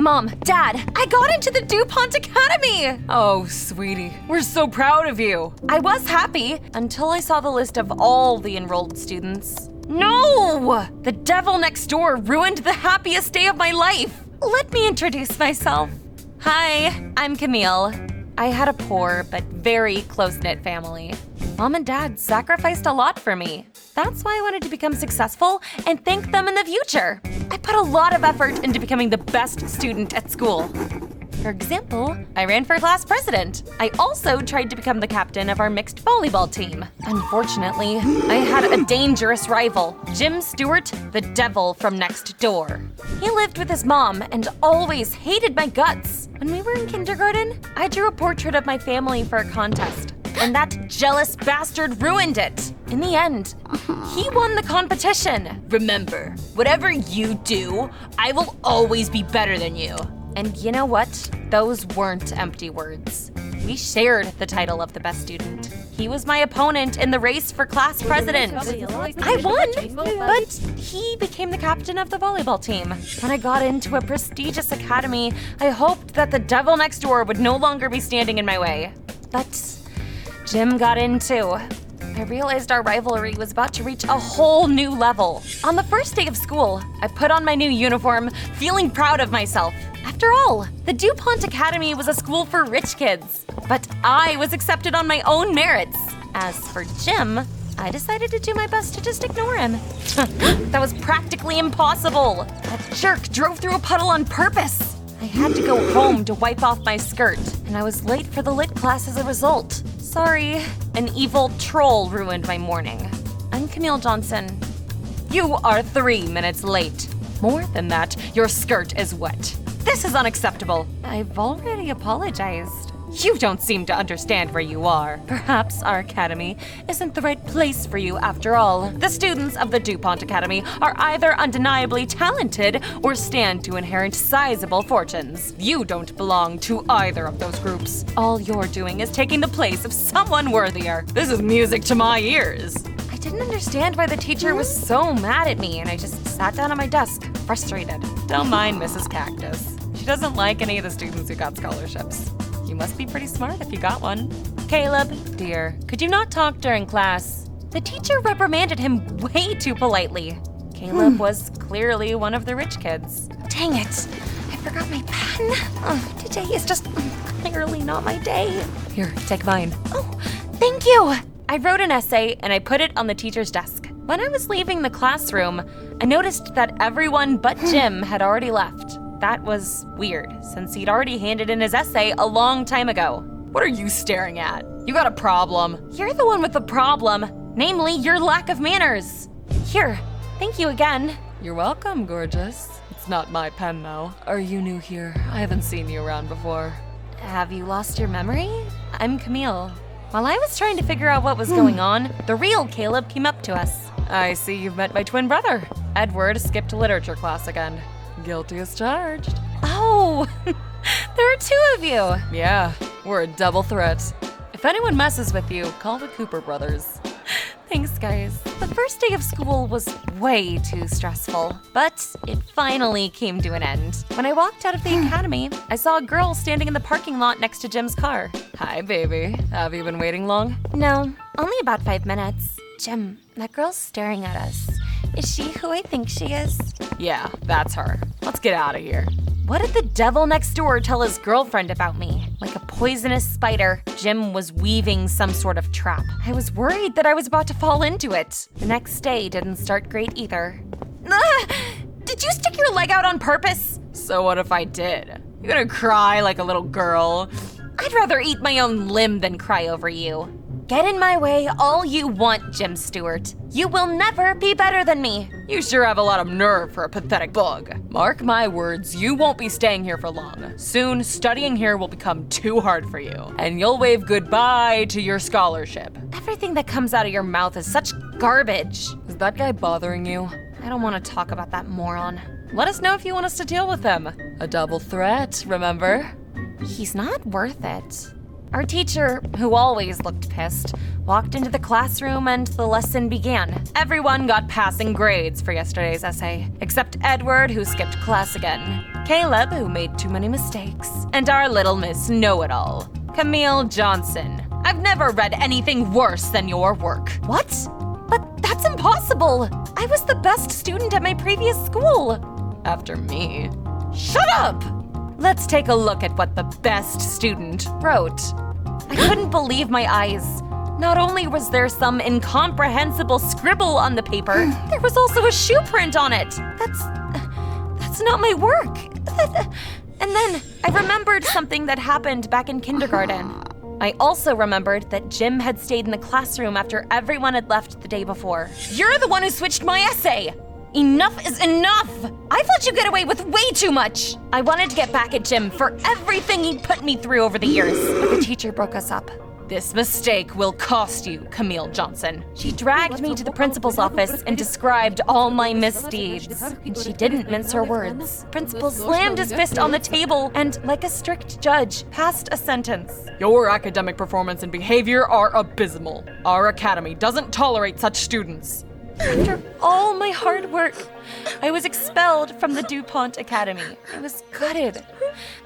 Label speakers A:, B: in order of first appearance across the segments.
A: Mom, Dad, I got into the DuPont Academy!
B: Oh, sweetie, we're so proud of you.
A: I was happy until I saw the list of all the enrolled students. No! The devil next door ruined the happiest day of my life. Let me introduce myself. Hi, I'm Camille. I had a poor but very close-knit family. Mom and Dad sacrificed a lot for me. That's why I wanted to become successful and thank them in the future. I put a lot of effort into becoming the best student at school. For example, I ran for class president. I also tried to become the captain of our mixed volleyball team. Unfortunately, I had a dangerous rival, Jim Stewart, the devil from next door. He lived with his mom and always hated my guts. When we were in kindergarten, I drew a portrait of my family for a contest, and that jealous bastard ruined it. In the end, he won the competition.
B: Remember, whatever you do, I will always be better than you.
A: And you know what? Those weren't empty words. We shared the title of the best student. He was my opponent in the race for class president. I won, but he became the captain of the volleyball team. When I got into a prestigious academy, I hoped that the devil next door would no longer be standing in my way. But Jim got in too. I realized our rivalry was about to reach a whole new level. On the first day of school, I put on my new uniform, feeling proud of myself. After all, the DuPont Academy was a school for rich kids, but I was accepted on my own merits. As for Jim, I decided to do my best to just ignore him. That was practically impossible. That jerk drove through a puddle on purpose. I had to go home to wipe off my skirt, and I was late for the lit class as a result. Sorry, an evil troll ruined my morning. I'm Camille Johnson.
B: You are 3 minutes late. More than that, your skirt is wet. This is unacceptable.
A: I've already apologized.
B: You don't seem to understand where you are. Perhaps our academy isn't the right place for you after all. The students of the DuPont Academy are either undeniably talented or stand to inherit sizable fortunes. You don't belong to either of those groups. All you're doing is taking the place of someone worthier. This is music to my ears.
A: I didn't understand why the teacher was so mad at me, and I just sat down at my desk, frustrated.
B: Don't mind Mrs. Cactus. She doesn't like any of the students who got scholarships. You must be pretty smart if you got one.
A: Caleb, dear, could you not talk during class? The teacher reprimanded him way too politely. Caleb was clearly one of the rich kids. Dang it, I forgot my pen. Today is just clearly not my day.
B: Here, take mine.
A: Oh, thank you. I wrote an essay and I put it on the teacher's desk. When I was leaving the classroom, I noticed that everyone but Jim had already left. That was weird, since he'd already handed in his essay a long time ago.
B: What are you staring at? You got a problem.
A: You're the one with the problem, namely your lack of manners. Here, thank you again.
B: You're welcome, gorgeous. It's not my pen, though. Are you new here? I haven't seen you around before.
A: Have you lost your memory? I'm Camille. While I was trying to figure out what was going on, the real Caleb came up to us.
B: I see you've met my twin brother. Edward skipped literature class again. Guilty as charged.
A: Oh, there are two of you.
B: Yeah, we're a double threat. If anyone messes with you, call the Cooper brothers.
A: Thanks, guys. The first day of school was way too stressful, but it finally came to an end. When I walked out of the academy, I saw a girl standing in the parking lot next to Jim's car.
B: Hi, baby. Have you been waiting long?
A: No, only about 5 minutes. Jim, that girl's staring at us. Is she who I think she is?
B: Yeah, that's her. Let's get out of here.
A: What did the devil next door tell his girlfriend about me? Like a poisonous spider, Jim was weaving some sort of trap. I was worried that I was about to fall into it. The next day didn't start great either. Did you stick your leg out on purpose?
B: So what if I did? You gonna cry like a little girl?
A: I'd rather eat my own limb than cry over you. Get in my way all you want, Jim Stewart. You will never be better than me.
B: You sure have a lot of nerve for a pathetic bug. Mark my words, you won't be staying here for long. Soon, studying here will become too hard for you, and you'll wave goodbye to your scholarship.
A: Everything that comes out of your mouth is such garbage.
B: Is that guy bothering you?
A: I don't want to talk about that moron.
B: Let us know if you want us to deal with him. A double threat, remember?
A: He's not worth it. Our teacher, who always looked pissed,
B: walked into the classroom, and the lesson began. Everyone got passing grades for yesterday's essay, except Edward, who skipped class again, Caleb, who made too many mistakes, and our little Miss Know-It-All, Camille Johnson. I've never read anything worse than your work.
A: What? But that's impossible! I was the best student at my previous school.
B: After me. Shut up! Let's take a look at what the best student wrote. I couldn't believe my eyes. Not only was there some incomprehensible scribble on the paper, there was also a shoe print on it. That's not my work. And then I remembered something that happened back in kindergarten. I also remembered that Jim had stayed in the classroom after everyone had left the day before. You're the one who switched my essay! Enough is enough! I've let you get away with way too much! I wanted to get back at Jim for everything he put me through over the years, but the teacher broke us up. This mistake will cost you, Camille Johnson. She dragged me to the principal's office and described all my misdeeds. And she didn't mince her words. Principal slammed his fist on the table and, like a strict judge, passed a sentence. Your academic performance and behavior are abysmal. Our academy doesn't tolerate such students. After all my hard work, I was expelled from the DuPont Academy. I was gutted.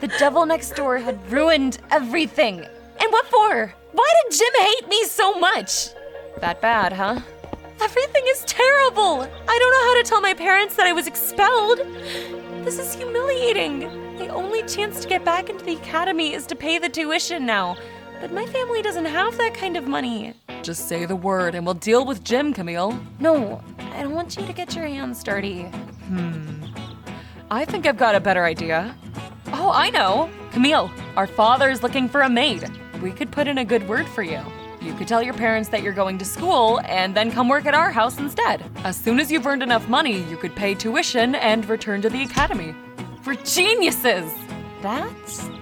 B: The devil next door had ruined everything. And what for? Why did Jim hate me so much? That bad, huh? Everything is terrible. I don't know how to tell my parents that I was expelled. This is humiliating. The only chance to get back into the academy is to pay the tuition now. But my family doesn't have that kind of money. Just say the word and we'll deal with Jim, Camille. No, I don't want you to get your hands dirty. I think I've got a better idea. Oh, I know. Camille, our father's looking for a maid. We could put in a good word for you. You could tell your parents that you're going to school and then come work at our house instead. As soon as you've earned enough money, you could pay tuition and return to the academy. We're geniuses! That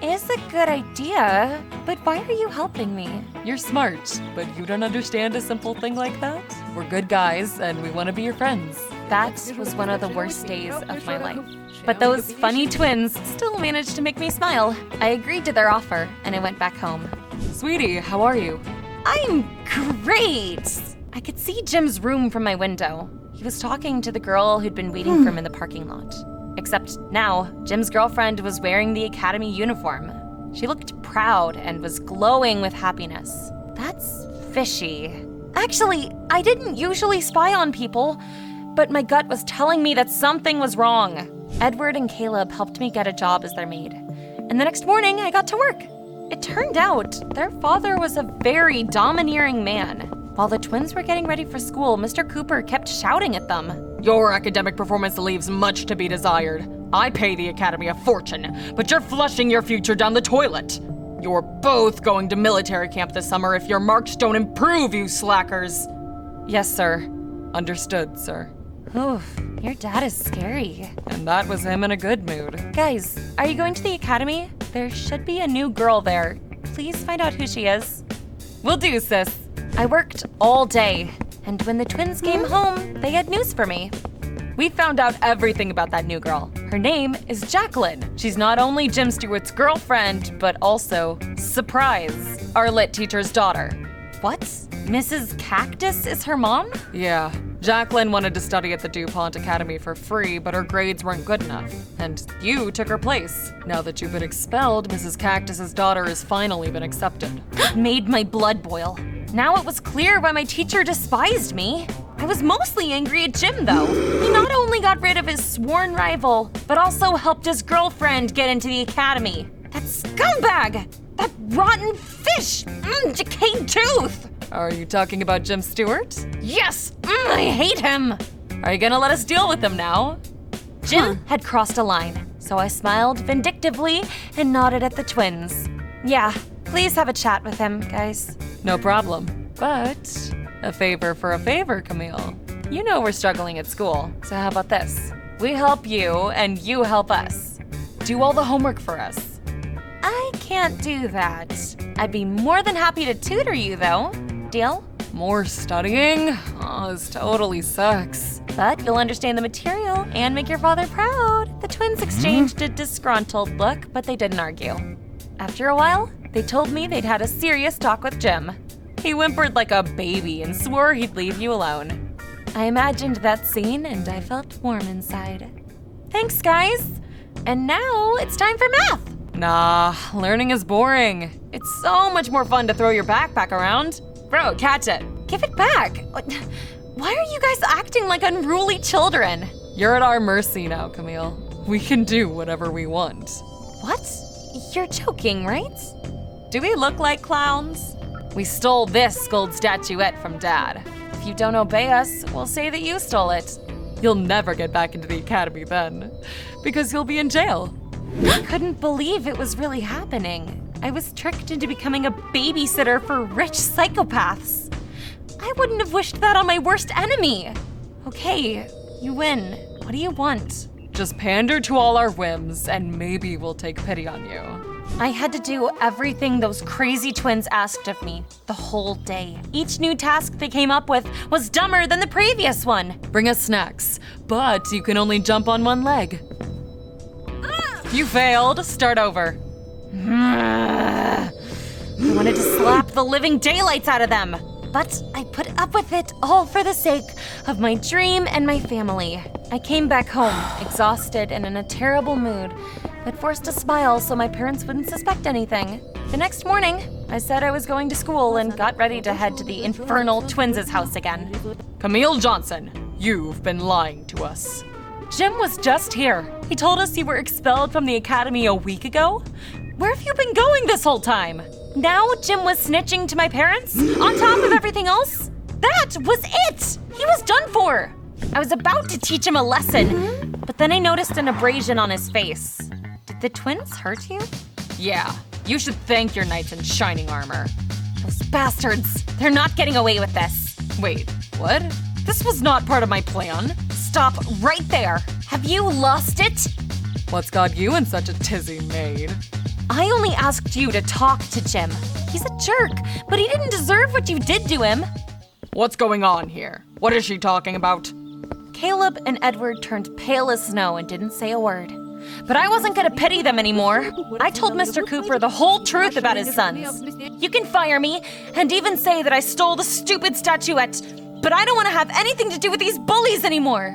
B: is a good idea, but why are you helping me? You're smart, but you don't understand a simple thing like that? We're good guys, and we want to be your friends. That was one of the worst days of my life. But those funny twins still managed to make me smile. I agreed to their offer, and I went back home. Sweetie, how are you? I'm great! I could see Jim's room from my window. He was talking to the girl who'd been waiting for him in the parking lot. Except now, Jim's girlfriend was wearing the academy uniform. She looked proud and was glowing with happiness. That's fishy. Actually, I didn't usually spy on people, but my gut was telling me that something was wrong. Edward and Caleb helped me get a job as their maid. And the next morning, I got to work. It turned out their father was a very domineering man. While the twins were getting ready for school, Mr. Cooper kept shouting at them. Your academic performance leaves much to be desired. I pay the academy a fortune, but you're flushing your future down the toilet. You're both going to military camp this summer if your marks don't improve, you slackers. Yes, sir. Understood, sir. Oof, your dad is scary. And that was him in a good mood. Guys, are you going to the academy? There should be a new girl there. Please find out who she is. Will do, sis. I worked all day, and when the twins came home, they had news for me. We found out everything about that new girl. Her name is Jacqueline. She's not only Jim Stewart's girlfriend, but also, surprise, our lit teacher's daughter. What? Mrs. Cactus is her mom? Yeah. Jacqueline wanted to study at the DuPont Academy for free, but her grades weren't good enough. And you took her place. Now that you've been expelled, Mrs. Cactus's daughter has finally been accepted. It made my blood boil. Now it was clear why my teacher despised me. I was mostly angry at Jim, though. He not only got rid of his sworn rival, but also helped his girlfriend get into the academy. That scumbag! That rotten fish! Decayed tooth! Are you talking about Jim Stewart? Yes! I hate him! Are you gonna let us deal with him now? Jim had crossed a line, so I smiled vindictively and nodded at the twins. Yeah, please have a chat with him, guys. No problem. But a favor for a favor, Camille. You know we're struggling at school, so how about this? We help you, and you help us. Do all the homework for us. I can't do that. I'd be more than happy to tutor you, though. Deal? More studying? Oh, this totally sucks. But you'll understand the material and make your father proud. The twins exchanged a disgruntled look, but they didn't argue. After a while, they told me they'd had a serious talk with Jim. He whimpered like a baby and swore he'd leave you alone. I imagined that scene and I felt warm inside. Thanks, guys. And now it's time for math. Nah, learning is boring. It's so much more fun to throw your backpack around. Bro, catch it. Give it back. Why are you guys acting like unruly children? You're at our mercy now, Camille. We can do whatever we want. What? You're joking, right? Do we look like clowns? We stole this gold statuette from Dad. If you don't obey us, we'll say that you stole it. You'll never get back into the academy then, because you'll be in jail. I couldn't believe it was really happening. I was tricked into becoming a babysitter for rich psychopaths. I wouldn't have wished that on my worst enemy. Okay, you win. What do you want? Just pander to all our whims, and maybe we'll take pity on you. I had to do everything those crazy twins asked of me the whole day. Each new task they came up with was dumber than the previous one. Bring us snacks, but you can only jump on one leg. You failed. Start over. I wanted to slap the living daylights out of them. But I put up with it all for the sake of my dream and my family. I came back home, exhausted and in a terrible mood, but forced to smile so my parents wouldn't suspect anything. The next morning, I said I was going to school and got ready to head to the infernal twins' house again. Camille Johnson, you've been lying to us. Jim was just here. He told us you were expelled from the academy a week ago. Where have you been going this whole time? Now Jim was snitching to my parents? On top of everything else? That was it! He was done for! I was about to teach him a lesson, but then I noticed an abrasion on his face. Did the twins hurt you? Yeah, you should thank your knights in shining armor. Those bastards, they're not getting away with this. Wait, what? This was not part of my plan. Stop right there. Have you lost it? What's got you in such a tizzy, maid? I only asked you to talk to Jim. He's a jerk, but he didn't deserve what you did to him. What's going on here? What is she talking about? Caleb and Edward turned pale as snow and didn't say a word. But I wasn't gonna pity them anymore. I told Mr. Cooper the whole truth about his sons. You can fire me and even say that I stole the stupid statuette, but I don't want to have anything to do with these bullies anymore.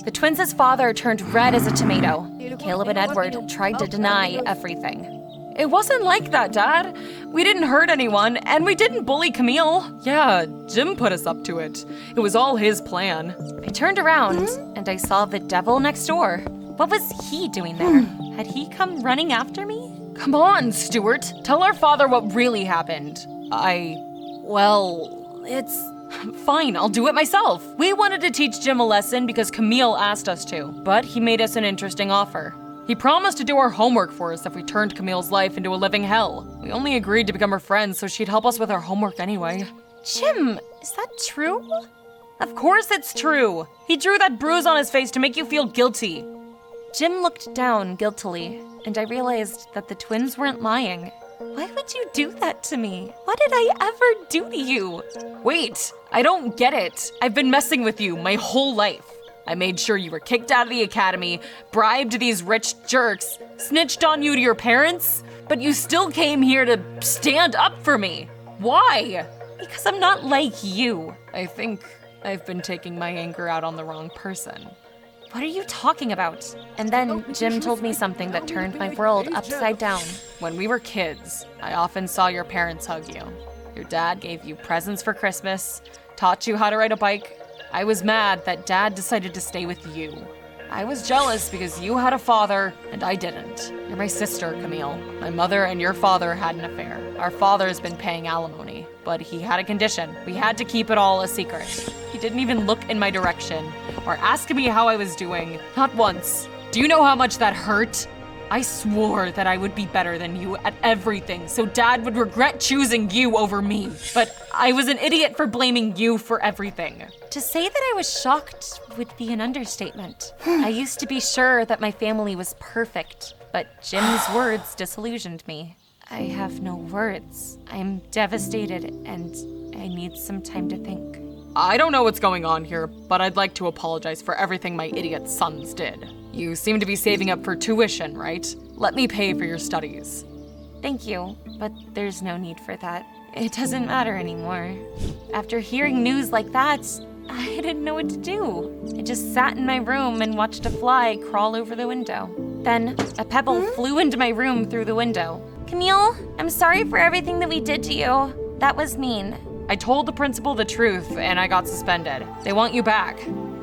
B: The twins' father turned red as a tomato. Caleb and Edward tried to deny everything. It wasn't like that, Dad. We didn't hurt anyone, and we didn't bully Camille. Yeah, Jim put us up to it. It was all his plan. I turned around, and I saw the devil next door. What was he doing there? Had he come running after me? Come on, Stuart. Tell our father what really happened. It's fine, I'll do it myself. We wanted to teach Jim a lesson because Camille asked us to, but he made us an interesting offer. He promised to do our homework for us if we turned Camille's life into a living hell. We only agreed to become her friends so she'd help us with our homework anyway. Jim, is that true? Of course it's true. He drew that bruise on his face to make you feel guilty. Jim looked down guiltily, and I realized that the twins weren't lying. Why would you do that to me? What did I ever do to you? Wait, I don't get it. I've been messing with you my whole life. I made sure you were kicked out of the academy, bribed these rich jerks, snitched on you to your parents, but you still came here to stand up for me. Why? Because I'm not like you. I think I've been taking my anger out on the wrong person. What are you talking about? And then Jim told me something that turned my world upside down. When we were kids, I often saw your parents hug you. Your dad gave you presents for Christmas, taught you how to ride a bike. I was mad that Dad decided to stay with you. I was jealous because you had a father and I didn't. You're my sister, Camille. My mother and your father had an affair. Our father's been paying alimony, but he had a condition. We had to keep it all a secret. He didn't even look in my direction or ask me how I was doing. Not once. Do you know how much that hurt? I swore that I would be better than you at everything, so Dad would regret choosing you over me. But I was an idiot for blaming you for everything. To say that I was shocked would be an understatement. I used to be sure that my family was perfect, but Jim's words disillusioned me. I have no words. I'm devastated and I need some time to think. I don't know what's going on here, but I'd like to apologize for everything my idiot sons did. You seem to be saving up for tuition, right? Let me pay for your studies. Thank you, but there's no need for that. it doesn't matter anymore. After hearing news like that, I didn't know what to do. I just sat in my room and watched a fly crawl over the window. Then a pebble flew into my room through the window.
A: Camille, I'm sorry for everything that we did to you. That was mean.
B: I told the principal the truth and I got suspended. They want you back.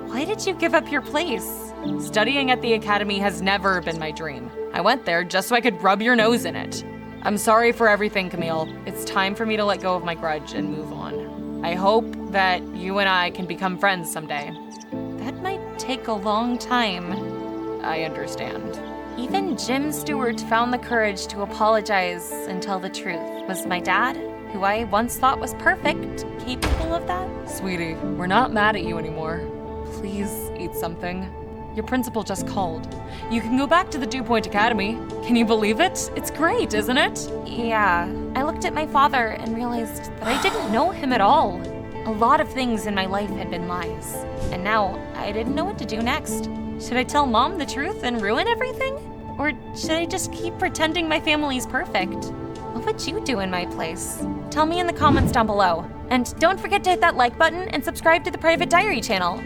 A: Why did you give up your place?
B: Studying at the academy has never been my dream. I went there just so I could rub your nose in it. I'm sorry for everything, Camille. It's time for me to let go of my grudge and move on. I hope that you and I can become friends someday.
A: That might take a long time.
B: I understand.
A: Even Jim Stewart found the courage to apologize and tell the truth. Was my dad, who I once thought was perfect, capable of that?
B: Sweetie, we're not mad at you anymore. Please eat something. Your principal just called. You can go back to the Dew Point Academy. Can you believe it? It's great, isn't it?
A: Yeah. I looked at my father and realized that I didn't know him at all. A lot of things in my life had been lies. And now I didn't know what to do next. Should I tell Mom the truth and ruin everything? Or should I just keep pretending my family's perfect? What would you do in my place? Tell me in the comments down below. And don't forget to hit that like button and subscribe to the Private Diary channel.